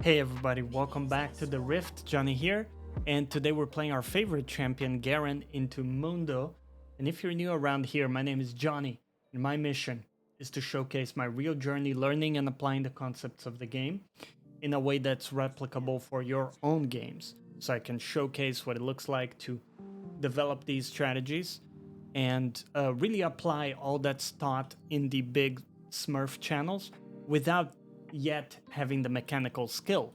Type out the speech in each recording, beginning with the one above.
Hey everybody, welcome back to the Rift. Johnny here, and today we're playing our favorite champion, Garen, into Mundo. And if you're new around here, my name is Johnny, and my mission is to showcase my real journey learning and applying the concepts of the game in a way that's replicable for your own games, so I can showcase what it looks like to develop these strategies and really apply all that's taught in the big Smurf channels without yet having the mechanical skill.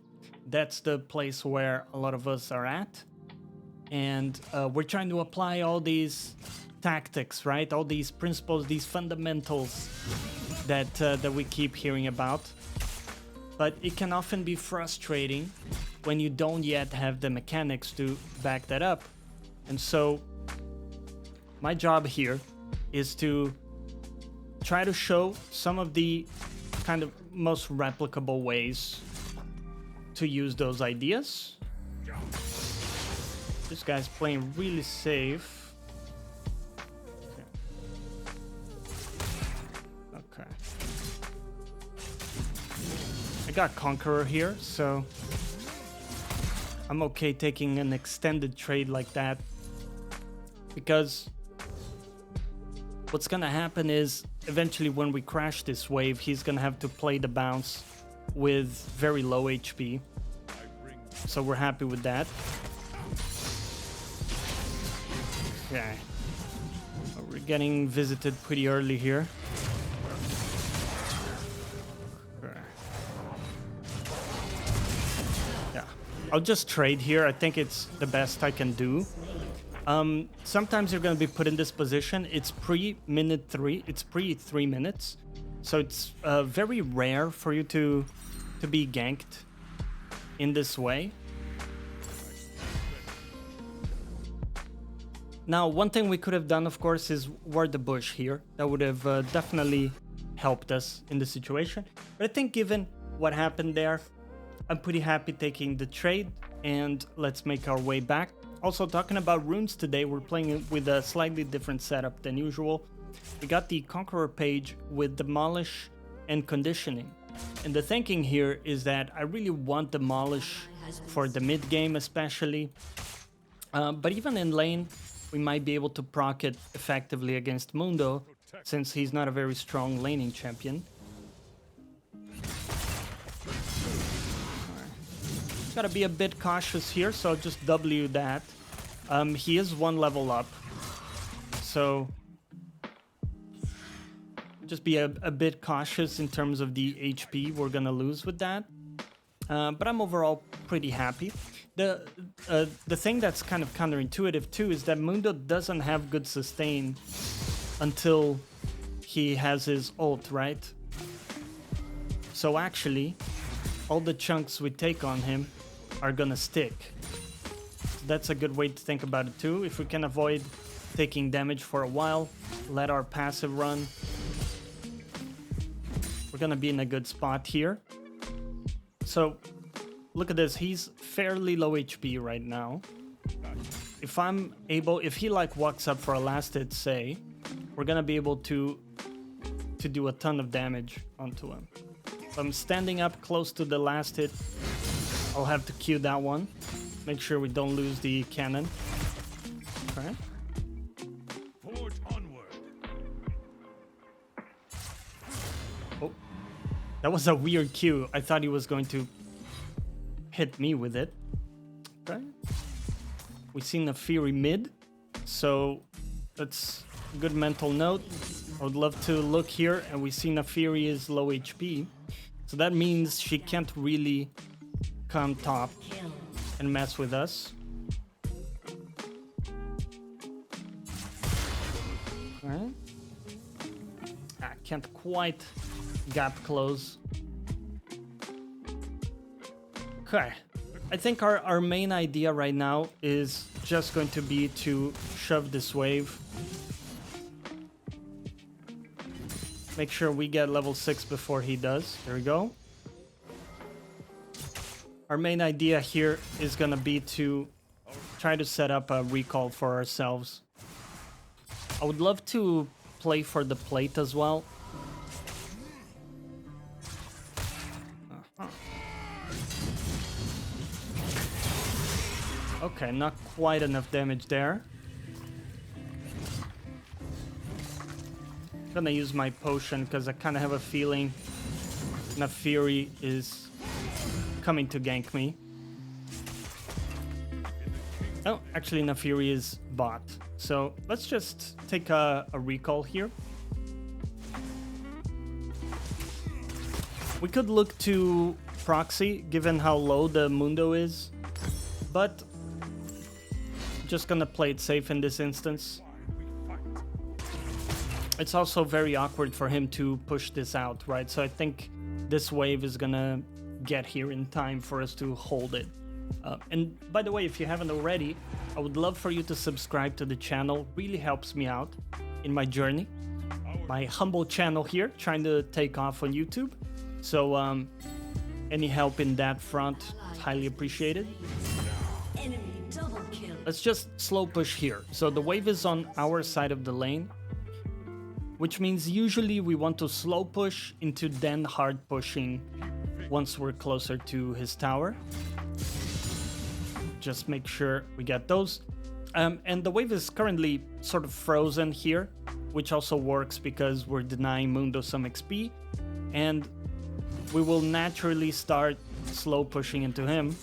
That's the place where a lot of us are at, and we're trying to apply all these tactics, right? All these principles, these fundamentals that we keep hearing about. But it can often be frustrating when you don't yet have the mechanics to back that up. And so my job here is to try to show some of the kind of most replicable ways to use those ideas. This guy's playing really safe. Okay. I got Conqueror here, so I'm okay taking an extended trade like that, because what's gonna happen is eventually when we crash this wave, he's gonna have to play the bounce with very low HP. So we're happy with that. Okay. We're getting visited pretty early here. Okay. Yeah. I'll just trade here. I think it's the best I can do. Sometimes you're going to be put in this position. It's pre-minute 3. It's pre-3 minutes. So it's very rare for you to be ganked in this way. Now, one thing we could have done, of course, is ward the bush here. That would have definitely helped us in the situation. But I think given what happened there, I'm pretty happy taking the trade, and let's make our way back. Also, talking about runes today, we're playing with a slightly different setup than usual. We got the Conqueror page with Demolish and Conditioning. And the thinking here is that I really want Demolish for the mid game especially. But even in lane, we might be able to proc it effectively against Mundo, since he's not a very strong laning champion. Gotta be a bit cautious here, so I'll just W that. He is 1 level up, so just be a bit cautious in terms of the HP we're gonna lose with that. But I'm overall pretty happy. The thing that's kind of counterintuitive too is that Mundo doesn't have good sustain until he has his ult, right? So actually, all the chunks we take on him are gonna stick. So that's a good way to think about it too. If we can avoid taking damage for a while, let our passive run, we're gonna be in a good spot here. So look at this, he's fairly low HP right now. If he like walks up for a last hit, say, we're gonna be able to do a ton of damage onto him. If I'm standing up close to the last hit, I'll have to Q that one. Make sure we don't lose the cannon. Okay. Forge onward. Oh, that was a weird Q. I thought he was going to hit me with it. Okay. We've seen a Fury mid, so that's a good mental note. I would love to look here, and we see Nafiri is low HP, so that means she can't really come top and mess with us. Alright. I can't quite gap close. Okay. I think our main idea right now is just going to be to shove this wave. Make sure we get level 6 before he does. There we go. Our main idea here is gonna be to try to set up a recall for ourselves. I would love to play for the plate as well. Okay, not quite enough damage there. Gonna use my potion because I kind of have a feeling Nafiri is coming to gank me. Oh, actually Nafiri is bot. So let's just take a recall here. We could look to proxy given how low the Mundo is, but just gonna play it safe in this instance. It's also very awkward for him to push this out, right? So I think this wave is gonna get here in time for us to hold it. And by the way, if you haven't already, I would love for you to subscribe to the channel. Really helps me out in my journey. My humble channel here, trying to take off on YouTube. So any help in that front is highly appreciated. Let's just slow push here. So the wave is on our side of the lane, which means usually we want to slow push into then hard pushing once we're closer to his tower. Just make sure we get those. And the wave is currently sort of frozen here, which also works because we're denying Mundo some XP. And we will naturally start slow pushing into him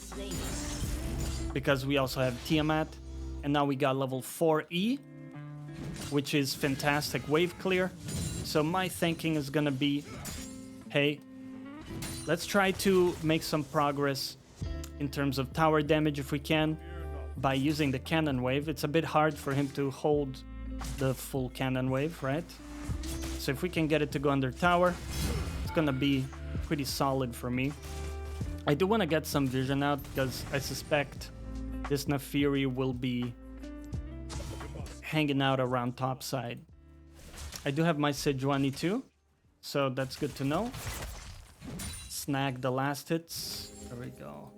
because we also have Tiamat. And now we got level 4E, which is fantastic wave clear. So my thinking is gonna be, hey, let's try to make some progress in terms of tower damage if we can by using the cannon wave. It's a bit hard for him to hold the full cannon wave, right? So if we can get it to go under tower, it's gonna be pretty solid for me. I do want to get some vision out because I suspect this Nafiri will be hanging out around top side. I do have my Sejuani too, so that's good to know. Snag the last hits. There we go.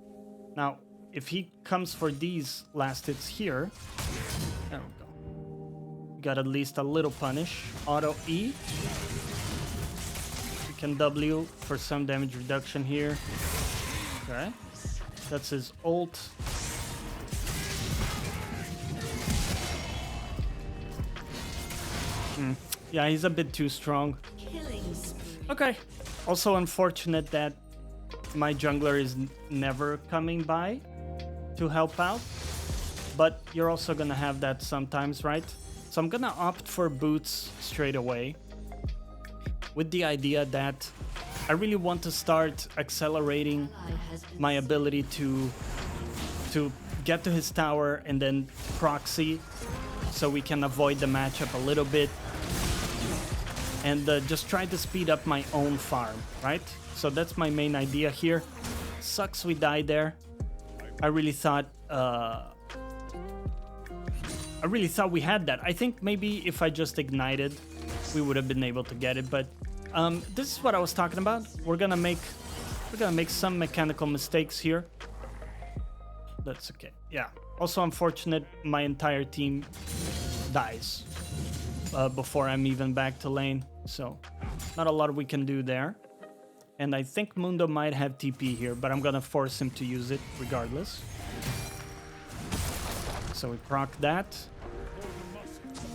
Now, if he comes for these last hits here, there we go. Got at least a little punish. Auto E. We can W for some damage reduction here. Okay. That's his ult. Yeah, he's a bit too strong. Okay. Also unfortunate that my jungler is never coming by to help out, but you're also gonna have that sometimes, right? So I'm gonna opt for boots straight away with the idea that I really want to start accelerating my ability to get to his tower and then proxy so we can avoid the matchup a little bit and just try to speed up my own farm, right? So that's my main idea here. Sucks we died there. I really thought we had that. I think maybe if I just ignited, we would have been able to get it. But this is what I was talking about. We're gonna make some mechanical mistakes here. That's okay. Yeah. Also unfortunate, my entire team dies before I'm even back to lane. So not a lot we can do there. And I think Mundo might have TP here, but I'm gonna force him to use it regardless. So we proc that.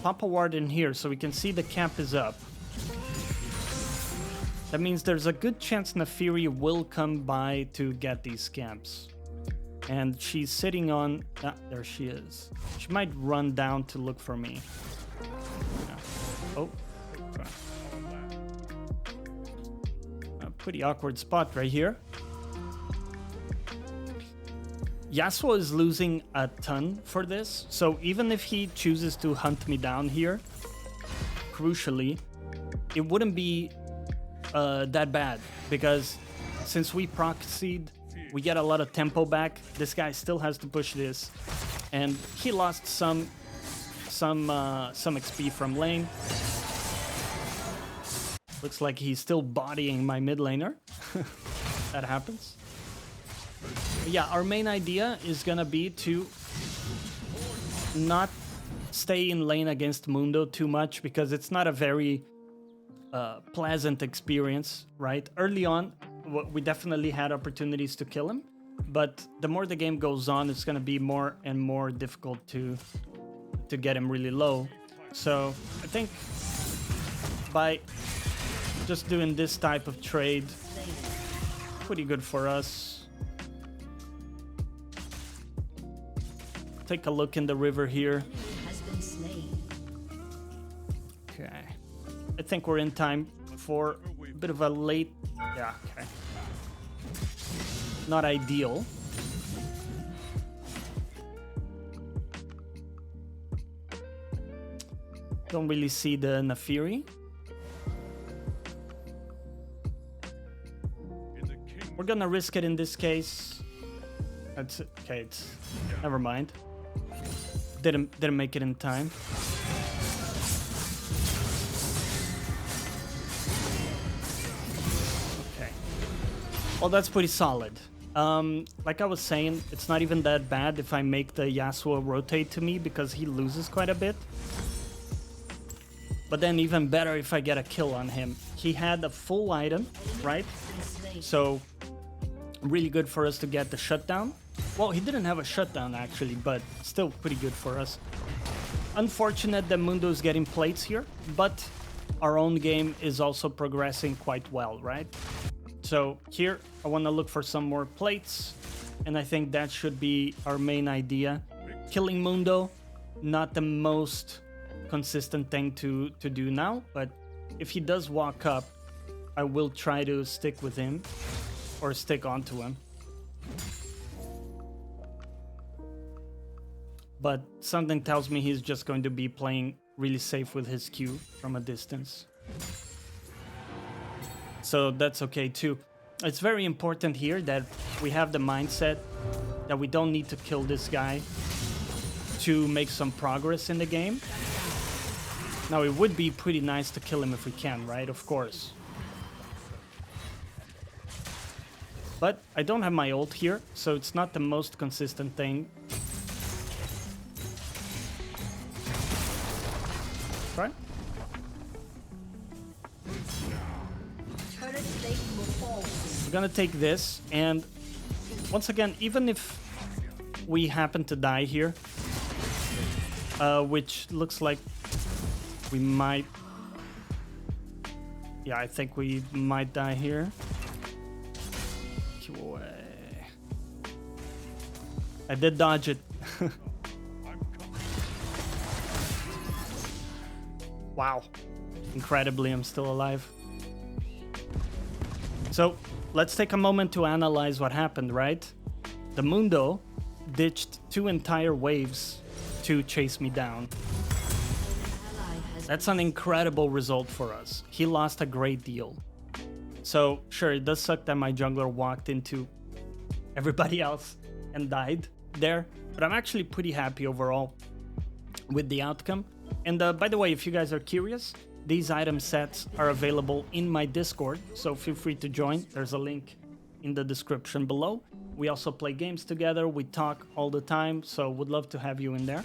Pop a ward in here so we can see the camp is up. That means there's a good chance Nafiri will come by to get these camps. And she's sitting on... Ah, there she is. She might run down to look for me. Yeah. Oh. A pretty awkward spot right here. Yasuo is losing a ton for this. So even if he chooses to hunt me down here, crucially, it wouldn't be that bad. Because since we proxied, we get a lot of tempo back. This guy still has to push this. And he lost some XP from lane. Looks like he's still bodying my mid laner. That happens. But yeah, our main idea is gonna be to not stay in lane against Mundo too much because it's not a very pleasant experience, right? Early on, we definitely had opportunities to kill him, but the more the game goes on, it's gonna be more and more difficult to get him really low. So I think by just doing this type of trade, pretty good for us. Take a look in the river here. Okay, I think we're in time for a bit of a late, yeah, okay. Not ideal. Don't really see the Nafiri. We're gonna risk it in this case. That's okay. It's never mind. Didn't make it in time. Okay. Well, that's pretty solid. Like I was saying, it's not even that bad if I make the Yasuo rotate to me because he loses quite a bit. But then even better if I get a kill on him. He had a full item, right? So really good for us to get the shutdown. Well, he didn't have a shutdown actually, but still pretty good for us. Unfortunate that Mundo is getting plates here, but our own game is also progressing quite well, right? So here I want to look for some more plates, and I think that should be our main idea. Killing Mundo, not the most consistent thing to do now, but if he does walk up, I will try to stick with him or stick onto him. But something tells me he's just going to be playing really safe with his Q from a distance. So that's okay too. It's very important here that we have the mindset that we don't need to kill this guy to make some progress in the game. Now, it would be pretty nice to kill him if we can, right? Of course. But I don't have my ult here, so it's not the most consistent thing. Right? We're gonna take this, and once again, even if we happen to die here, which looks like we might... Yeah, I think we might die here. I did dodge it. Wow. Incredibly, I'm still alive. So, let's take a moment to analyze what happened, right? The Mundo ditched 2 entire waves to chase me down. That's an incredible result for us. He lost a great deal. So, sure, it does suck that my jungler walked into everybody else and died there, but I'm actually pretty happy overall with the outcome. And by the way, if you guys are curious, these item sets are available in my Discord, so feel free to join. There's a link in the description below. We also play games together, we talk all the time, so would love to have you in there.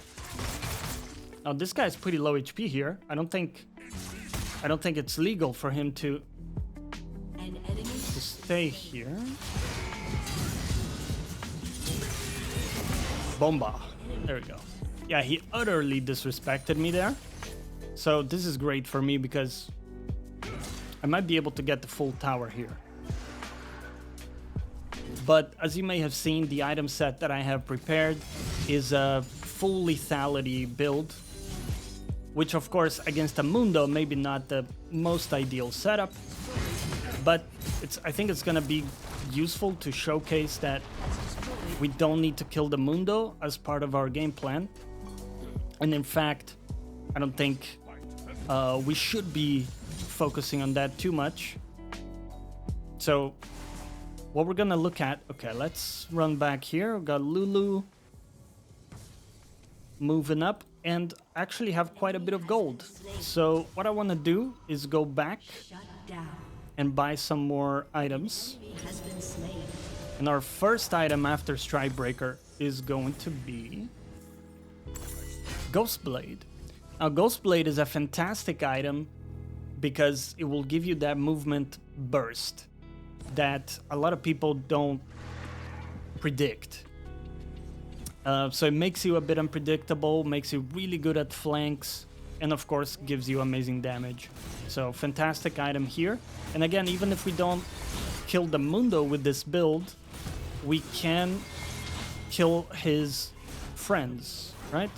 Now this guy's pretty low HP here. I don't think it's legal for him to stay here. Bomba. There we go. Yeah, he utterly disrespected me there. So this is great for me because I might be able to get the full tower here. But as you may have seen, the item set that I have prepared is a full lethality build, which of course against a Mundo maybe not the most ideal setup, but I think it's gonna be useful to showcase that we don't need to kill the Mundo as part of our game plan. And in fact, I don't think we should be focusing on that too much. So what we're gonna look at, okay, let's run back here. We've got Lulu moving up and actually have quite a bit of gold. So what I want to do is go back and buy some more items. And our first item after Strikebreaker is going to be Ghostblade. Now Ghostblade is a fantastic item because it will give you that movement burst that a lot of people don't predict. So it makes you a bit unpredictable, makes you really good at flanks, and of course gives you amazing damage. So fantastic item here. And again, even if we don't kill the Mundo with this build, we can kill his friends, right?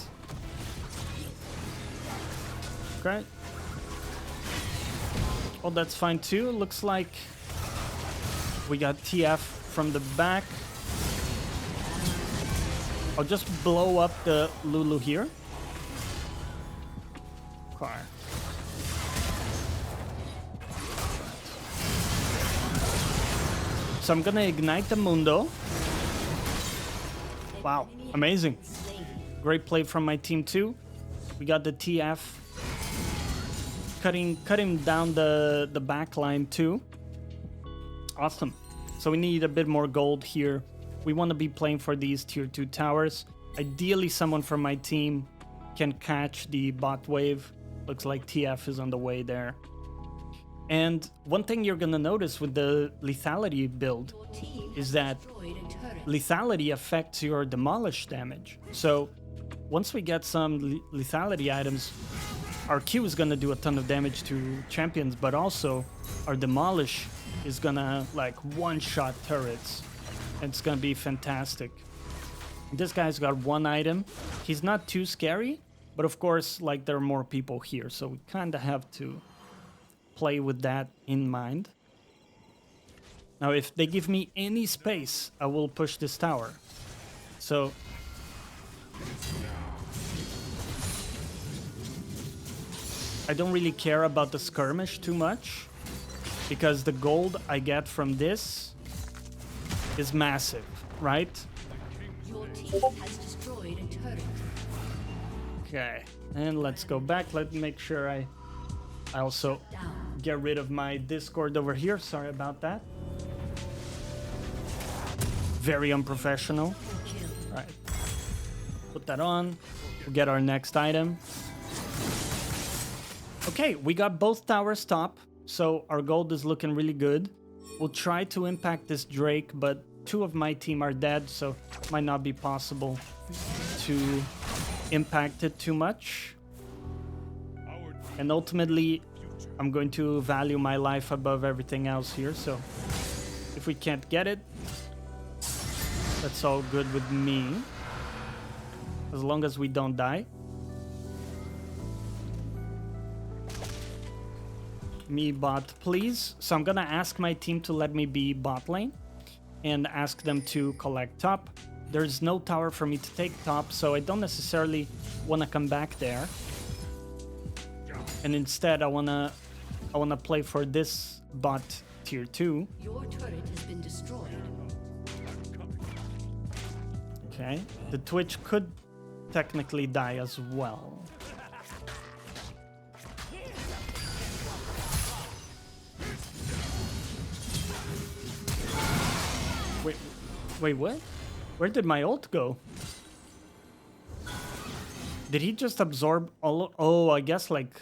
Okay. Oh, that's fine too. Looks like we got TF from the back. I'll just blow up the Lulu here. Okay. So I'm gonna ignite the Mundo. Wow, amazing. Great play from my team too. We got the TF cutting down the back line too. Awesome. So we need a bit more gold here. We want to be playing for these tier 2 towers. Ideally, someone from my team can catch the bot wave. Looks like TF is on the way there. And one thing you're gonna notice with the lethality build is that lethality affects your demolish damage. So once we get some lethality items, our Q is gonna do a ton of damage to champions, but also our demolish is gonna like one-shot turrets. It's gonna be fantastic. This guy's got one item. He's not too scary, but of course, like, there are more people here, so we kind of have to play with that in mind. Now, if they give me any space, I will push this tower. So I don't really care about the skirmish too much, because the gold I get from this is massive, right? Your team has destroyed a turret. Okay, and let's go back. Let me make sure I also get rid of my Discord over here. Sorry about that. Very unprofessional. All right, put that on. We'll get our next item. Okay, we got both towers top, so our gold is looking really good. We'll try to impact this Drake, but 2 of my team are dead, so it might not be possible to impact it too much. And ultimately, I'm going to value my life above everything else here, so if we can't get it, that's all good with me, as long as we don't die. Me bot, please. So I'm gonna ask my team to let me be bot lane and ask them to collect top. There's no tower for me to take top, so I don't necessarily want to come back there. And instead, I wanna play for this bot tier 2. Your turret has been destroyed. Okay, the Twitch could technically die as well. Wait, what? Where did my ult go? Did he just absorb all? Oh, I guess like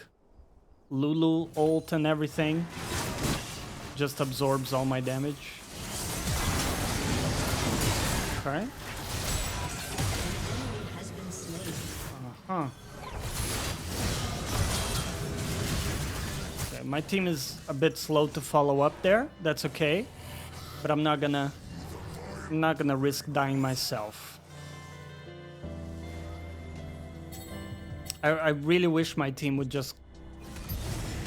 Lulu ult and everything just absorbs all my damage. Okay. Okay, my team is a bit slow to follow up there. That's okay, but I'm not gonna risk dying myself. I really wish my team would just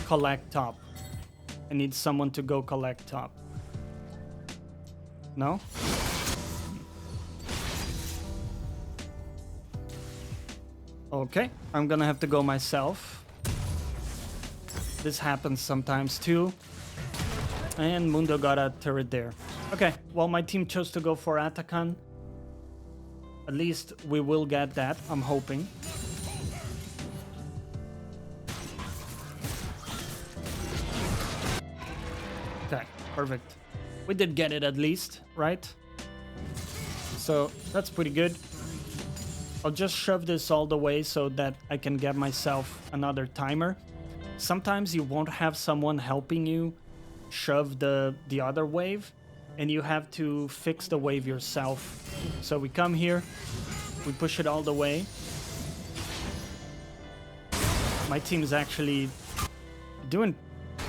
collect top. I need someone to go collect top. No? Okay, I'm gonna have to go myself. This happens sometimes too. And Mundo got a turret there. Okay, well, my team chose to go for Atakan. At least we will get that, I'm hoping. Okay, perfect. We did get it at least, right? So that's pretty good. I'll just shove this all the way so that I can get myself another timer. Sometimes you won't have someone helping you shove the other wave, and you have to fix the wave yourself. So we come here, we push it all the way. My team is actually doing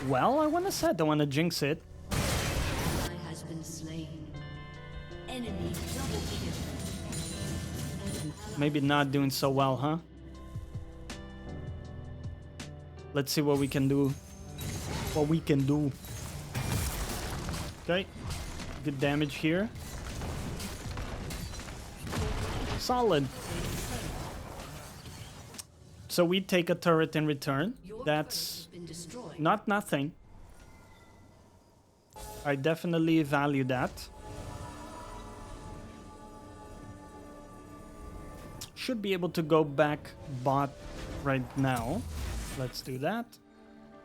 well, I want to say. I don't want to jinx it. Has been slain. Enemy double kill. Maybe not doing so well, huh? Let's see what we can do. What we can do. Okay. Good damage here. Solid. So we take a turret in return. That's not nothing. I definitely value that. Should be able to go back bot right now. Let's do that.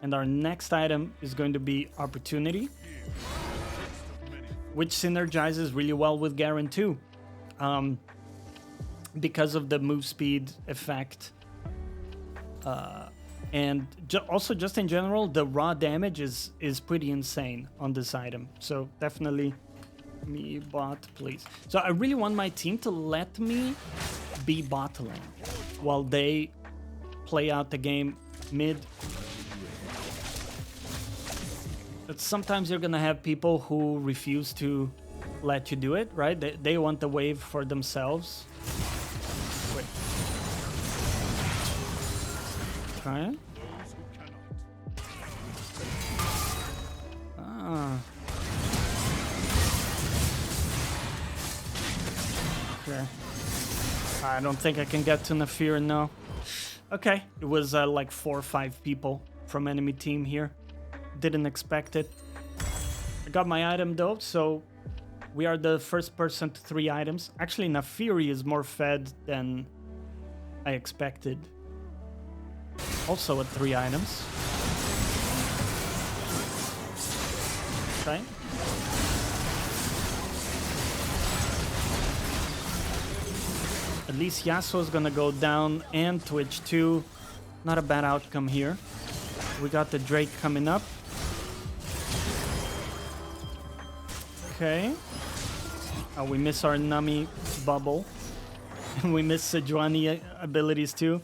And our next item is going to be Opportunity, which synergizes really well with Garen too. Because of the move speed effect. And also just in general, the raw damage is pretty insane on this item. So definitely me bot, please. So I really want my team to let me be bot lane while they play out the game mid. But sometimes you're gonna have people who refuse to let you do it, right? They want the wave for themselves. Wait. Okay. Ah. Okay. I don't think I can get to Nafir, no. Okay, it was like 4 or 5 people from enemy team here. Didn't expect it. I got my item though, so we are the first person to 3 items. Actually, Nafiri is more fed than I expected. Also at 3 items. Okay. At least Yasuo's gonna go down and Twitch too. Not a bad outcome here. We got the Drake coming up. Okay. Oh, we miss our Nami bubble. And we miss Sejuani abilities too.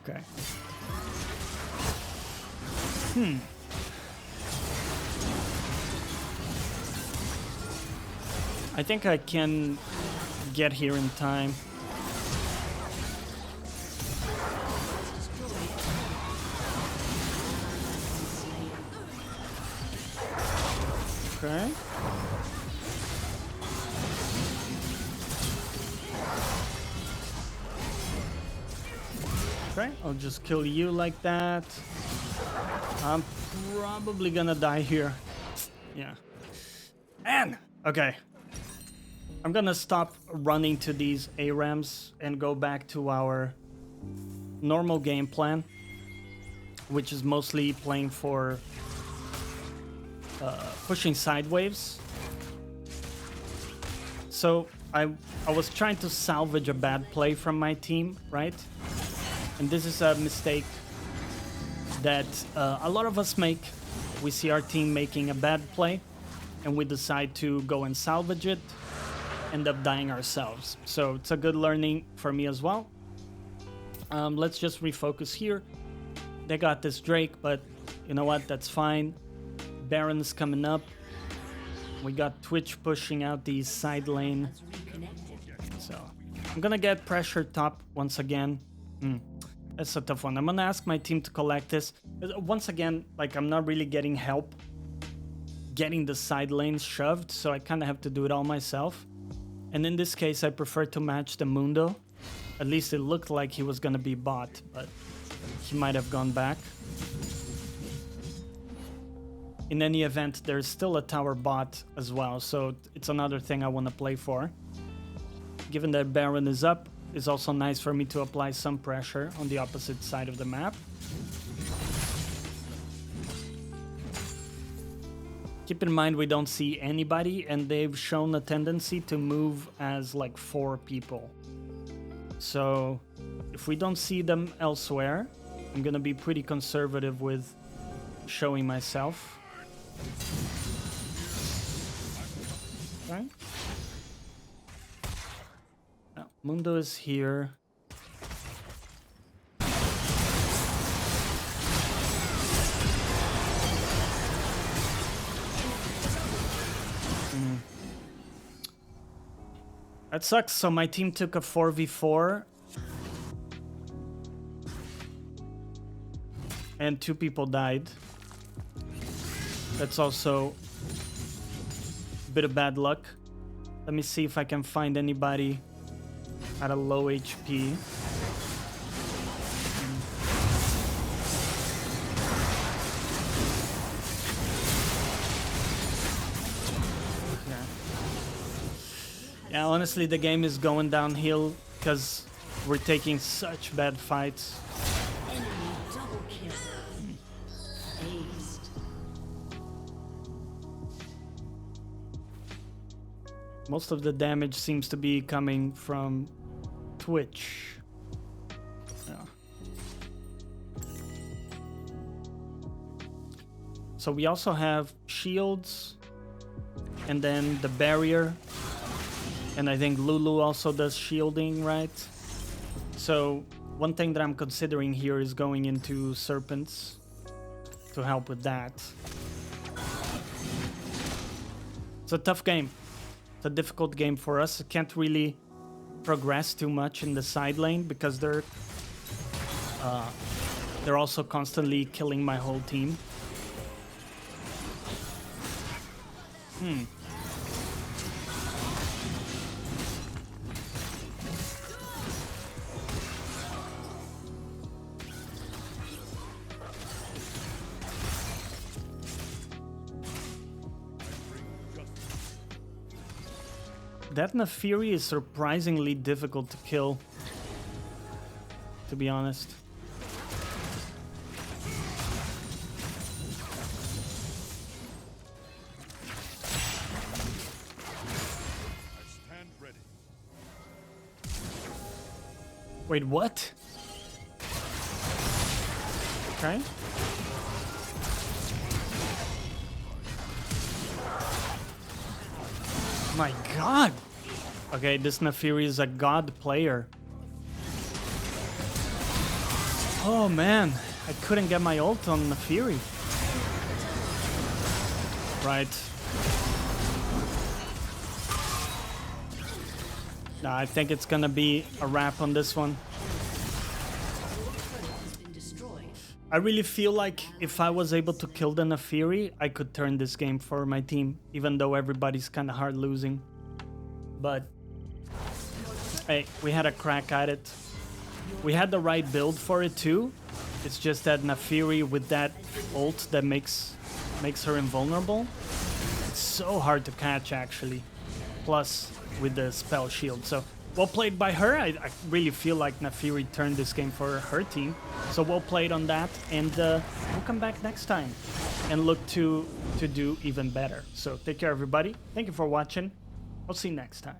Okay. I think I can get here in time. Okay. Okay, I'll just kill you like that. I'm probably gonna die here. Yeah. And, okay. I'm gonna stop running to these ARAMs and go back to our normal game plan, which is mostly playing for pushing side waves. So I was trying to salvage a bad play from my team, right? And this is a mistake that a lot of us make. We see our team making a bad play and we decide to go and salvage it, end up dying ourselves. So it's a good learning for me as well. Let's just refocus here. They got this Drake, but you know what? That's fine. Baron is coming up. We got Twitch pushing out the side lane. So I'm gonna get pressure top once again. That's a tough one. I'm gonna ask my team to collect this. Once again, like I'm not really getting help getting the side lanes shoved, so I kind of have to do it all myself. And in this case, I prefer to match the Mundo. At least it looked like he was gonna be bot, but he might have gone back. In any event, there's still a tower bot as well, so it's another thing I want to play for. Given that Baron is up, it's also nice for me to apply some pressure on the opposite side of the map. Keep in mind we don't see anybody, and they've shown a tendency to move as like 4 people. So if we don't see them elsewhere, I'm gonna be pretty conservative with showing myself. Mundo is here. That sucks. So my team took a 4v4. And 2 people died. That's also a bit of bad luck. Let me see if I can find anybody at a low HP. Yeah, honestly, the game is going downhill because we're taking such bad fights. Enemy double kill. Aced. Most of the damage seems to be coming from Twitch. Yeah. So we also have shields and then the barrier. And I think Lulu also does shielding, right? So one thing that I'm considering here is going into serpents to help with that. It's a tough game. It's a difficult game for us. I can't really progress too much in the side lane because they're also constantly killing my whole team. That Nefiri is surprisingly difficult to kill, to be honest. I stand ready. Wait, what? Okay. My god! Okay, this Nefiri is a god player. Oh man, I couldn't get my ult on Nefiri. Right. Nah, I think it's gonna be a wrap on this one. I really feel like if I was able to kill the Nefiri, I could turn this game for my team, even though everybody's kind of hard losing. But hey, we had a crack at it. We had the right build for it too. It's just that Nefiri with that ult that makes her invulnerable. It's so hard to catch actually. Plus with the spell shield. So well played by her. I really feel like Nefiri turned this game for her team. So well played on that, and we'll come back next time and look to do even better. So take care, everybody. Thank you for watching. I'll see you next time.